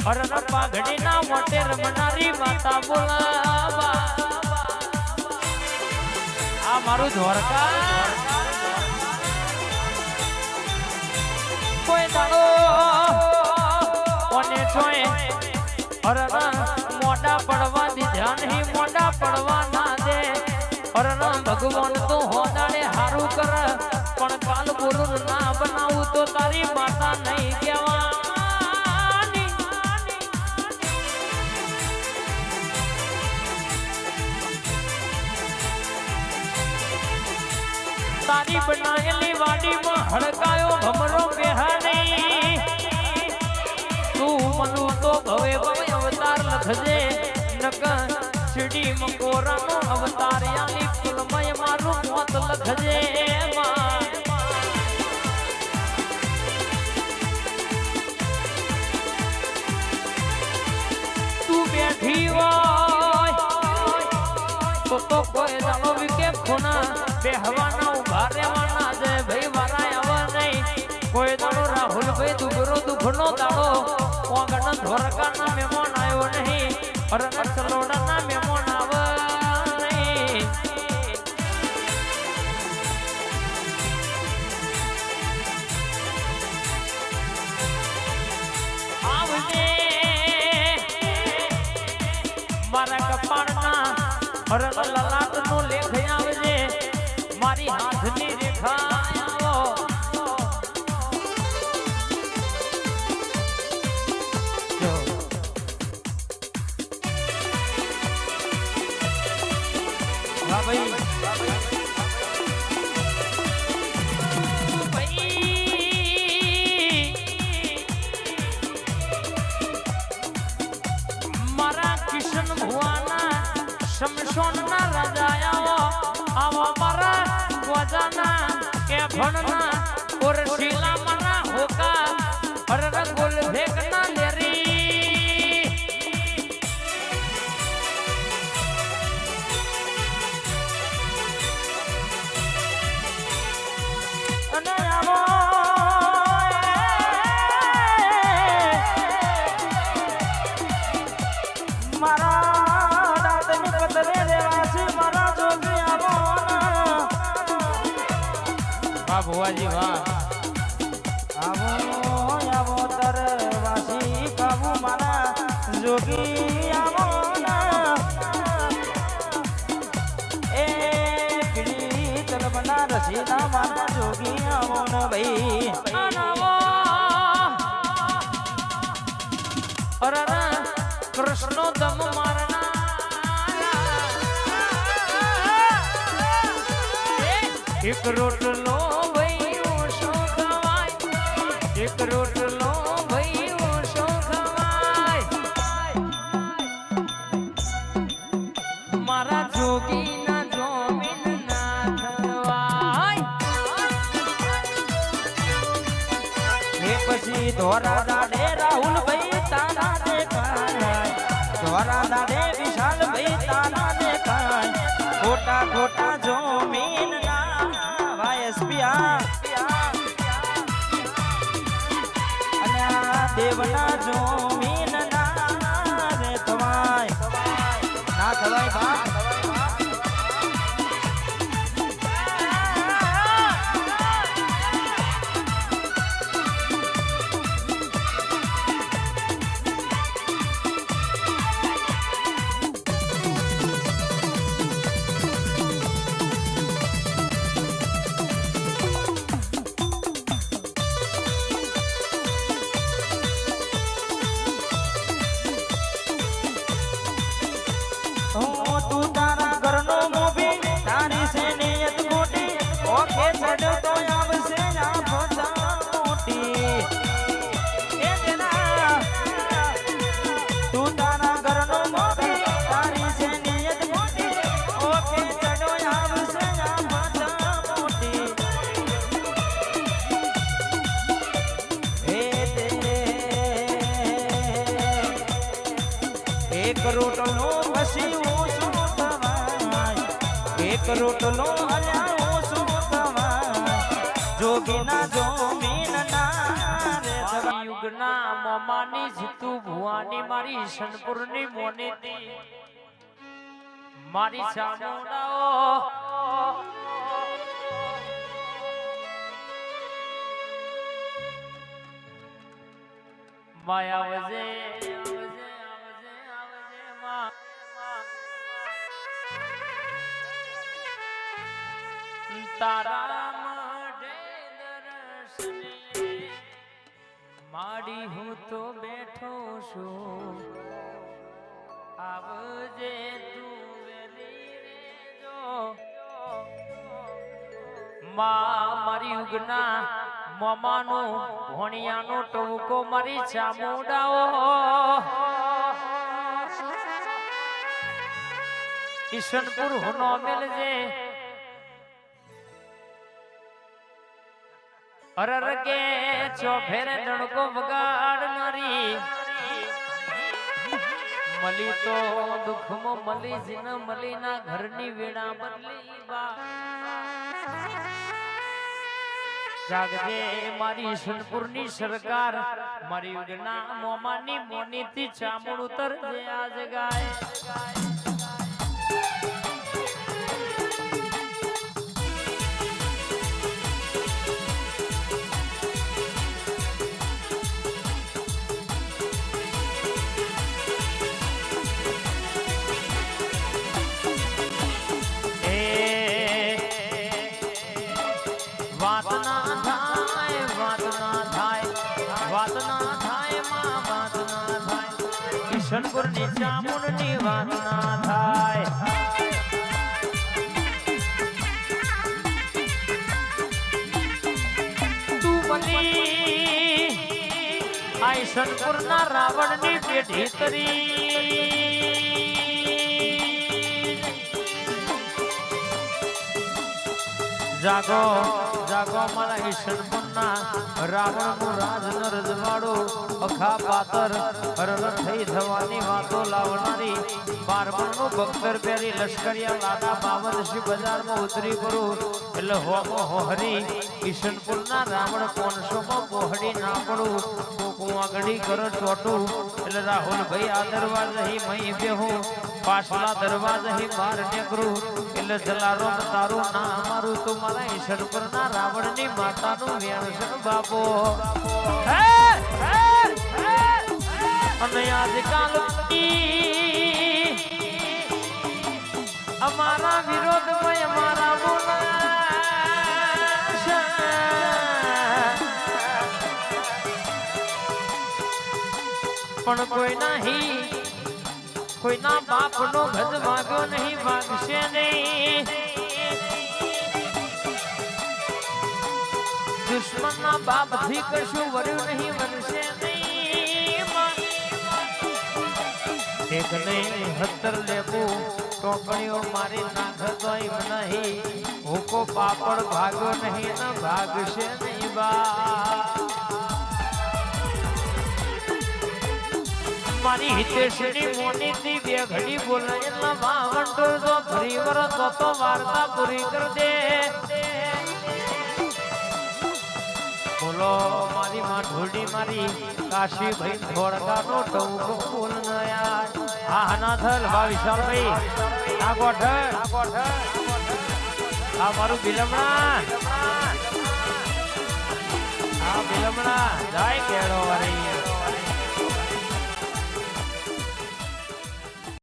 અરન પાઘડી ના મોટે રમનારી માતા બોલાવા આ મારું દ્વારકા કોઈ દાડો કોને છોય અરન મોડા પડવા દીધા નહીં મોડા પડવા ના દે અરન ભગવાન તો હોદાડે હારું કર પણ કાલ બોલું ના બનાવું તો તારી માતા નહીં કહેવાની તારી બનાયેલી વાડીમાં હડકાયો ભમરો બેહાની તું મનુ તો ભવે ભવે અવતાર લખજે નક સીડી મકોરાનો અવતાર યાલી ફિલ્મય મારું મોત લખજે તું બેઠી હોય તો કોઈ દાડો વિકે ખોના બેહવાના ઉભા રહેવાના જય ભાઈ મારા આવા નહીં કોઈ દાડો રાહુલ ભાઈ દુબરો દુખનો દાડો ઓગણ ધોરકાના મહેમાન આવ્યો નહીં અરન સલોડાના મહેમાન આવે નહીં આવજે મારા કપાળના અરન લલાટનો લેખ આવજે મારી હાથની રેખા આવો વાહ ભાઈ મારા કિશન ભુવાના શમશોનના રાજાઓ આવા મારા ગોજાના કે ભણના ઓરશીલા મારા હોકા હરર ગોલ ભેગના લેરી અને આવો મારા દાદની પતરે દેવાસી મારા જોગી આવો વાહ ભુવાજી વાહ આવો આવો તરવાસી કાબુ મારા જોગી આવો એ પીડી તલબના રસીના મારા જોગી આવો ન ભાઈ આવો અરર કૃષ્ણો દમ મારના એક રોટલો ભઈઓ શો ખવાય એક રોટલો ભઈઓ શો ખવાય મારા જોગીના જોમીન ના થવાય એ પછી ધોરા દાડે રાહુલ ભાઈ તારા દેખાય ધોરા દાડે વિશાલ ભાઈ તારા દેખાય ખોટા ખોટા જોમીન દેવના જોમીન ના રે થવાય ના થવાય બા તું તારા ઘરનો મોભી તારી છે નિયત મોટી ઓકે ચડ્યો તો આવશે આ ફોટા મોટી એ તેના તું તારા ઘરનો મોભી તારી છે નિયત મોટી ઓકે ચડ્યો આવશે આ ફોટા મોટી એ તે એક રોટલો પછી એક રોટલો અલ્યા શું જોગીના જોમીન ના રે યુગ યુગના મોમાની જીતુ ભુવાની મારી સનપુરની મોનીતી મારી ચામુંડાઓ માયા વજે તારા માટે દર્શને માડી હું તો બેઠો છું આવજે તું વેલી રેજો મારી ઉગના મોમાનો ભોણિયાનો ટવકો મારી ચામુંડાઓ ઈશનપુર હુનો મેલજે અરર કે ચોફેરે ડણકો વગાડનારી મલી તો દુઃખમાં મલી જીન મલીના ઘરની વેણા બદલી બા જાગજે મારી સોનપુરની સરકાર મારી ઉગના મોમાની મોનીથી ચામુંડ ઉતરજે આજ ગાય કિશનપુરની ચામુંડની વાત ના થાય તું બની આ કિશનપુરના રાવણની પેઢી તરી જાગો જાગો મારા કિશનપુરના રાવણનું રાજ ન રજવાડું અખા પાતર હરર થઈ થવાની વાતો લાવનારી બારમણનું બખ્તર પહેરી લશ્કરિયા લાડા બાવનશી બજારમાં ઉતરી કરું એટલે હોમો હોહરી કિશનપુરના રાવણ 500માં પોહડી ના પડું કોકું આગળી કર ચોટું એટલે રાહુલભાઈ આ દરવાજા હી મહી બેહું પાછલા દરવાજા હી બહાર નીકળું એટલે જલારામ તારું ના અમારું તો મારા કિશનપુરના રાવણની માતાનું વેણસન બાપો અને આજકાલ અમારા વિરોધમાં અમારા બોલાશે પણ કોઈ નહીં કોઈના બાપનો ગજ માગ્યો નહીં માગશે નહીં દુશ્મનના બાપથી કશું વર્યું નહીં વરશે નહીં એક નહીં 17 લેવું ટોકણીઓ મારી નાખતો નહીં હુકો પાપડ ભાગ્યો નહીં ન ભાગશે નહીં બા મારી હિતેશની મોનીથી બે ઘડી બોલાયેલા વાવંટો જો ફરી વરસ તો વાર્તા પૂરી કર દે બોલો મારી માં ઢોડી મારી કાશી ભાઈ ધોળકાનો ટવકો બોલ ન યાર હા ના થલ બા વિશાલભાઈ આ ગોઠ આ મારું બિલમણા આ બિલમણા જાય કેળો વારી